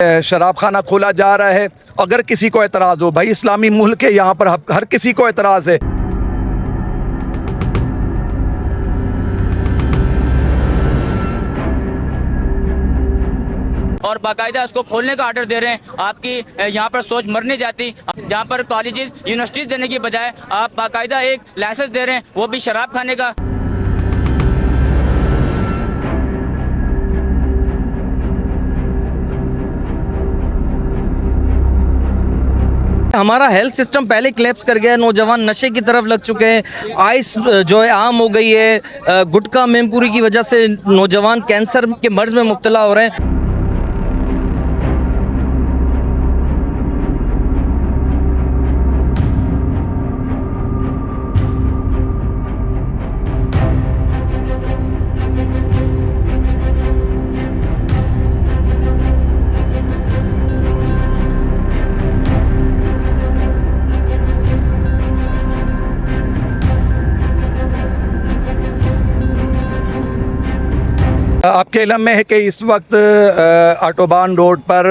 शराब खाना खोला जा रहा है। अगर किसी को एतराज़ हो, भाई इस्लामी मुल्क है, यहाँ पर हर किसी को एतराज़ है। और बाकायदा उसको खोलने का आर्डर दे रहे हैं। आपकी यहाँ पर सोच मर नहीं जाती। जहाँ पर कॉलेजेस यूनिवर्सिटीज़ देने की बजाय आप बाकायदा एक लाइसेंस दे रहे हैं, वो भी शराब खाने का। हमारा हेल्थ सिस्टम पहले क्लैप्स कर गया है, नौजवान नशे की तरफ लग चुके हैं, आइस जो है आम हो गई है, गुटखा मेमपुरी की वजह से नौजवान कैंसर के मर्ज में मुब्तला हो रहे हैं। आपके इल्म में है कि इस वक्त ऑटोबान रोड पर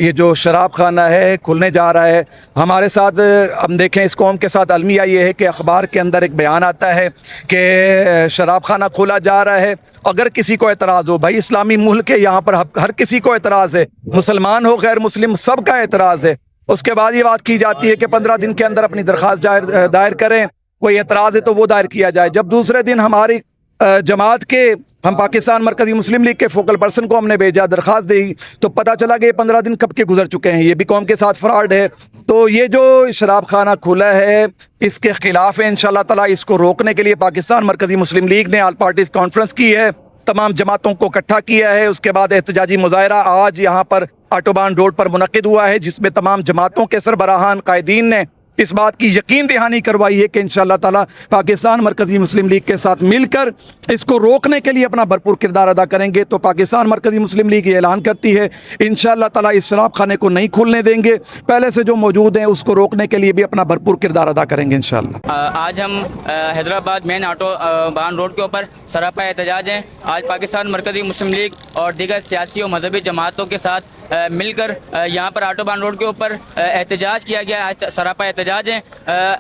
ये जो शराब खाना है खुलने जा रहा है। हमारे साथ हम देखें, इस कौम के साथ अलमिया ये है कि अखबार के अंदर एक बयान आता है कि शराब खाना खोला जा रहा है। अगर किसी को एतराज़ हो, भाई इस्लामी मुल्क है, यहाँ पर हर किसी को एतराज़ है, मुसलमान हो गैर मुस्लिम सबका एतराज़ है। उसके बाद ये बात की जाती है कि 15 दिन के अंदर अपनी दरख्वास्त दायर करें, कोई एतराज़ है तो वो दायर किया जाए। जब दूसरे दिन हमारी जमात के हम पाकिस्तान मरकज़ी मुस्लिम लीग के फोकल पर्सन को हमने भेजा, दरख्वास्त दी, तो पता चला कि ये 15 दिन कब के गुजर चुके हैं। ये भी कौम के साथ फ्रॉड है। तो ये जो शराब खाना खुला है इसके ख़िलाफ़ है। इंशाअल्लाह ताला इसको रोकने के लिए पाकिस्तान मरकज़ी मुस्लिम लीग ने ऑल पार्टीज़ कॉन्फ्रेंस की है, तमाम जमातों को इकट्ठा किया है। उसके बाद एहतजाजी मुज़ाहरा आज यहाँ पर ऑटोबान रोड पर मुनक़िद हुआ है, जिसमें तमाम जमातों के सरबराहान कायदीन ने इस बात की यकीन दहानी करवाई है कि इंशाअल्लाह ताला पाकिस्तान मरकज़ी मुस्लिम लीग के साथ मिलकर इसको रोकने के लिए अपना भरपूर किरदार अदा करेंगे। तो पाकिस्तान मरकज़ी मुस्लिम लीग ये ऐलान करती है इंशाअल्लाह ताला इस शराब खाने को नहीं खुलने देंगे, पहले से जो मौजूद हैं उसको रोकने के लिए भी अपना भरपूर किरदार अदा करेंगे इंशाअल्लाह। आज हम हैदराबाद मेन ऑटोबान रोड के ऊपर सरापा एहतजाज हैं। आज पाकिस्तान मरकज़ी मुस्लिम लीग और दीगर सियासी और मजहबी जमातों के साथ मिलकर यहाँ पर ऑटोबान रोड के ऊपर एहतजाज किया गया। आज सरापा एहतजाज है।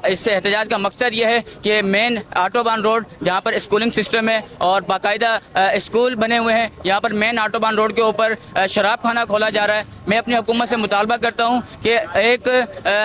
इस एहतजाज का मकसद ये है कि मेन ऑटोबान रोड जहाँ पर स्कूलिंग सिस्टम है और बाकायदा स्कूल बने हुए हैं, यहाँ पर मेन ऑटोबान रोड के ऊपर शराब खाना खोला जा रहा है। मैं अपनी हुकूमत से मुतालबा करता हूँ कि एक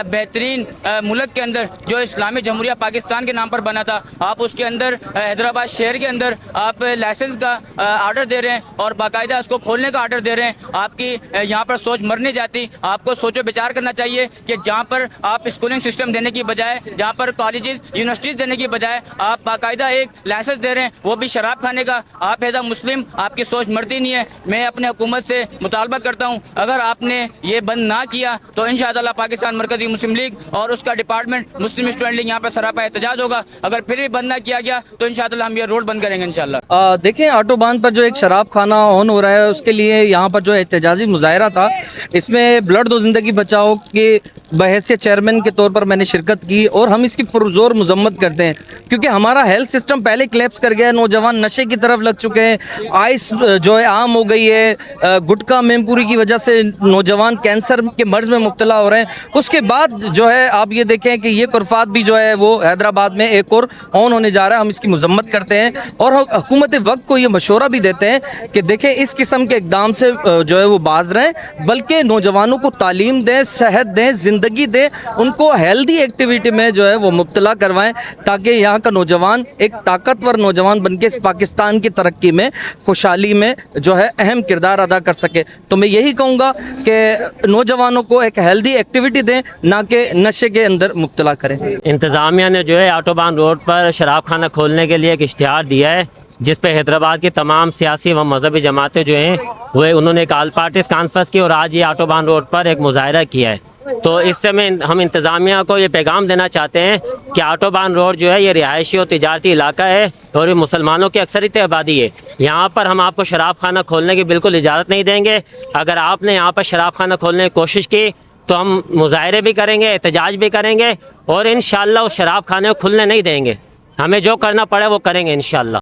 बेहतरीन मुल्क के अंदर जो इस्लामी जमहूरिया पाकिस्तान के नाम पर बना था, आप उसके अंदर हैदराबाद शहर के अंदर आप लाइसेंस का आर्डर दे रहे हैं और बाकायदा उसको खोलने का आर्डर दे रहे हैं। आपकी यहाँ पर सोच मर नहीं जाती। आपको सोचो विचार करना चाहिए कि जहाँ पर आप स्कूलिंग सिस्टम देने की बजाय, जहाँ पर कॉलेजेस यूनिवर्सिटीज़ देने की बजाय आप बाकायदा एक लाइसेंस दे रहे हैं, वो भी शराब खाने का। आप एज अ मुस्लिम आपकी सोच मरती नहीं है। मैं अपने हुकूमत से मुतालबा करता हूँ, अगर आपने ये बंद ना किया तो इंशाअल्लाह पाकिस्तान मरकज़ी मुस्लिम लीग और उसका डिपार्टमेंट मुस्लिम स्टूडेंट लीग यहाँ पर सरापा एहतजाज होगा। अगर फिर भी बंद ना किया गया तो इंशाअल्लाह हम ये रोड बंद करेंगे इंशाअल्लाह। देखें, ऑटोबान पर जो एक शराब खाना ऑन हो रहा है उसके लिए यहाँ पर जो एहतजाजी मुजाहरा था, इसमें ब्लड दो ज़िंदगी बचाओ के बहैसियत चेयरमैन के तौर पर मैंने शिरकत की और हम इसकी पुरजोर मजम्मत करते हैं, क्योंकि हमारा हेल्थ सिस्टम पहले क्लैप्स कर गया है, नौजवान नशे की तरफ लग चुके हैं, आइस जो है आम हो गई है, गुटखा मेमपुरी की वजह से नौजवान कैंसर के मर्ज में मुब्तला हो रहे हैं। उसके बाद जो है आप ये देखें कि ये कुरफात भी जो है वो हैदराबाद में एक और ऑन होने जा रहा है। हम इसकी मजम्मत करते हैं और हुकूमत वक्त को ये मशवरा भी देते हैं कि देखें इस किस्म के इकदाम से जो है वो बाज रहें, बल्कि नौजवानों को तालीम दें, सेहत दें, ज़िंदगी दें, उनको हेल्दी एक्टिविटी में जो है वो मुब्तला करवाएं, ताकि यहाँ का नौजवान एक ताकतवर नौजवान बनके इस पाकिस्तान की तरक्की में, खुशहाली में जो है अहम किरदार अदा कर सके। तो मैं यही कहूँगा कि नौजवानों को एक हेल्दी एक्टिविटी दें, ना कि नशे के अंदर मुब्तला करें। इंतज़ामिया ने जो है ऑटोबान रोड पर शराब खाना खोलने के लिए एक इश्तिहार दिया है, जिस पे हैदराबाद की तमाम सियासी व मजहबी जमातें जो हैं वो उन्होंने एक ऑल पार्टीज़ कॉन्फ्रेंस की और आज ये ऑटोबान रोड पर एक मुजाहरा किया है। तो इससे हम इंतज़ामिया को ये पैगाम देना चाहते हैं कि ऑटोबान रोड जो है ये रिहायशी और तिजारती इलाका है और ये मुसलमानों की अक्सरियत आबादी है। यहाँ पर हम आपको शराब खाना खोलने की बिल्कुल इजाज़त नहीं देंगे। अगर आपने यहाँ पर शराब खाना खोलने की कोशिश की तो हम मुजाहरे भी करेंगे, एहतजाज भी करेंगे और इंशाअल्लाह उस शराब खाने को खुलने नहीं देंगे। हमें जो करना पड़े वो करेंगे इंशाअल्लाह।